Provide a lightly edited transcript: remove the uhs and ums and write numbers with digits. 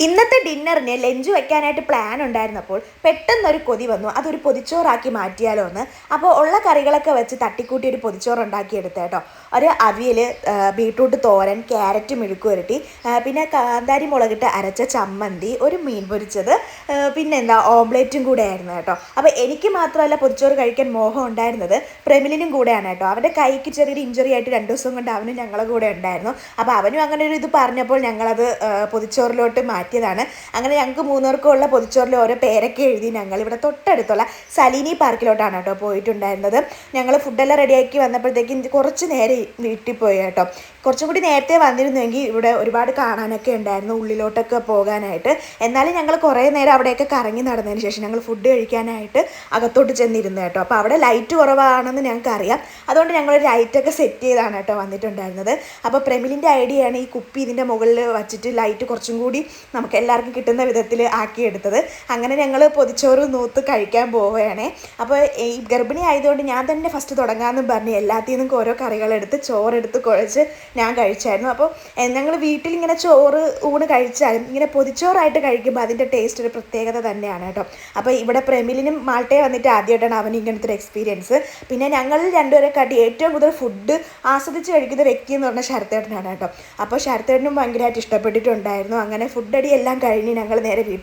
ഇന്നത്തെ ഡിന്നറിന് ലഞ്ച് വെക്കാനായിട്ട് പ്ലാൻ ഉണ്ടായിരുന്നപ്പോൾ പെട്ടെന്നൊരു കൊതി വന്നു, അതൊരു പൊതിച്ചോറാക്കി മാറ്റിയാലോ എന്ന്. അപ്പോൾ ഉള്ള കറികളൊക്കെ വെച്ച് തട്ടിക്കൂട്ടി ഒരു പൊതിച്ചോറ് ഉണ്ടാക്കിയെടുത്ത കേട്ടോ. ഒരു അവിയൽ, ബീട്രൂട്ട് തോരൻ, ക്യാരറ്റ് മെഴുക്കുവരട്ടി, പിന്നെ കാന്താരി മുളകിട്ട് അരച്ച ചമ്മന്തി, ഒരു മീൻ പൊരിച്ചത്, പിന്നെ എന്താ ഓംലേറ്റും കൂടെ ആയിരുന്നു കേട്ടോ. അപ്പോൾ എനിക്ക് മാത്രമല്ല പൊതിച്ചോറ് കഴിക്കാൻ മോഹം ഉണ്ടായിരുന്നത്, പ്രമിലിനും കൂടെയാണ് കേട്ടോ. അവൻ്റെ കൈക്ക് ചെറിയൊരു ഇഞ്ചറി ആയിട്ട് 2 ദിവസം കൊണ്ട് അവനും ഞങ്ങളുടെ കൂടെ ഉണ്ടായിരുന്നു. അപ്പോൾ അവനും അങ്ങനെ ഒരു ഇത് പറഞ്ഞപ്പോൾ ഞങ്ങളത് പൊതിച്ചോറിലോട്ട് മാറ്റിയതാണ്. അങ്ങനെ ഞങ്ങൾക്ക് 3 പേർക്കും ഉള്ള പൊതിച്ചോറിൽ ഓരോ പേരൊക്കെ എഴുതി ഞങ്ങൾ ഇവിടെ തൊട്ടടുത്തുള്ള സലീനി പാർക്കിലോട്ടാണ് കേട്ടോ പോയിട്ടുണ്ടായിരുന്നത്. ഞങ്ങൾ ഫുഡെല്ലാം റെഡിയാക്കി വന്നപ്പോഴത്തേക്കും കുറച്ച് നേരെ വീട്ടിൽ പോയി കേട്ടോ. കുറച്ചും കൂടി നേരത്തെ വന്നിരുന്നെങ്കിൽ ഇവിടെ ഒരുപാട് കാണാനൊക്കെ ഉണ്ടായിരുന്നു, ഉള്ളിലോട്ടൊക്കെ പോകാനായിട്ട്. എന്നാലും ഞങ്ങൾ കുറേ നേരം അവിടെയൊക്കെ കറങ്ങി നടന്നതിന് ശേഷം ഞങ്ങൾ ഫുഡ് കഴിക്കാനായിട്ട് അകത്തോട്ട് ചെന്നിരുന്നു കേട്ടോ. അപ്പോൾ അവിടെ ലൈറ്റ് കുറവാണെന്ന് ഞങ്ങൾക്ക് അറിയാം, അതുകൊണ്ട് ഞങ്ങൾ ലൈറ്റൊക്കെ സെറ്റ് ചെയ്താണ് കേട്ടോ വന്നിട്ടുണ്ടായിരുന്നത്. അപ്പോൾ പ്രമിലിൻ്റെ ഐഡിയയാണ് ഈ കുപ്പി ഇതിൻ്റെ മുകളിൽ വച്ചിട്ട് ലൈറ്റ് കുറച്ചും കൂടി നമുക്ക് എല്ലാവർക്കും കിട്ടുന്ന വിധത്തിൽ ആക്കിയെടുത്തത്. അങ്ങനെ ഞങ്ങൾ പൊതിച്ചോറ് നൂത്ത് കഴിക്കാൻ പോവുകയാണേ. അപ്പോൾ ഈ ഗർഭിണി ആയതുകൊണ്ട് ഞാൻ തന്നെ ഫസ്റ്റ് തുടങ്ങാമെന്നും പറഞ്ഞ് എല്ലാത്തിൽ നിന്നും ഓരോ കറികളെടുത്ത് ചോറെടുത്ത് കുഴച്ച് ഞാൻ കഴിച്ചായിരുന്നു. അപ്പോൾ ഞങ്ങൾ വീട്ടിലിങ്ങനെ ചോറ് ഊണ് കഴിച്ചാലും ഇങ്ങനെ പൊതിച്ചോറായിട്ട് കഴിക്കുമ്പോൾ അതിൻ്റെ ടേസ്റ്റ് ഒരു പ്രത്യേകത തന്നെയാണ് കേട്ടോ. അപ്പോൾ ഇവിടെ പ്രമിലിനും മാൾട്ടയെ വന്നിട്ട് ആദ്യമായിട്ടാണ് അവന് ഇങ്ങനത്തെ ഒരു എക്സ്പീരിയൻസ്. പിന്നെ ഞങ്ങൾ രണ്ടുപേരെ കാട്ടി ഏറ്റവും കൂടുതൽ ഫുഡ് ആസ്വദിച്ച് കഴിക്കുന്ന വ്യക്തി എന്ന് പറഞ്ഞാൽ ശരത്തേട്ടനാണ് കേട്ടോ. അപ്പോൾ ശരത്തേട്ടനും ഭയങ്കരമായിട്ട് ഇഷ്ടപ്പെട്ടിട്ടുണ്ടായിരുന്നു. അങ്ങനെ ഫുഡ് അടി എല്ലാം കഴിഞ്ഞ് ഞങ്ങൾ നേരെ വീട്ടിൽ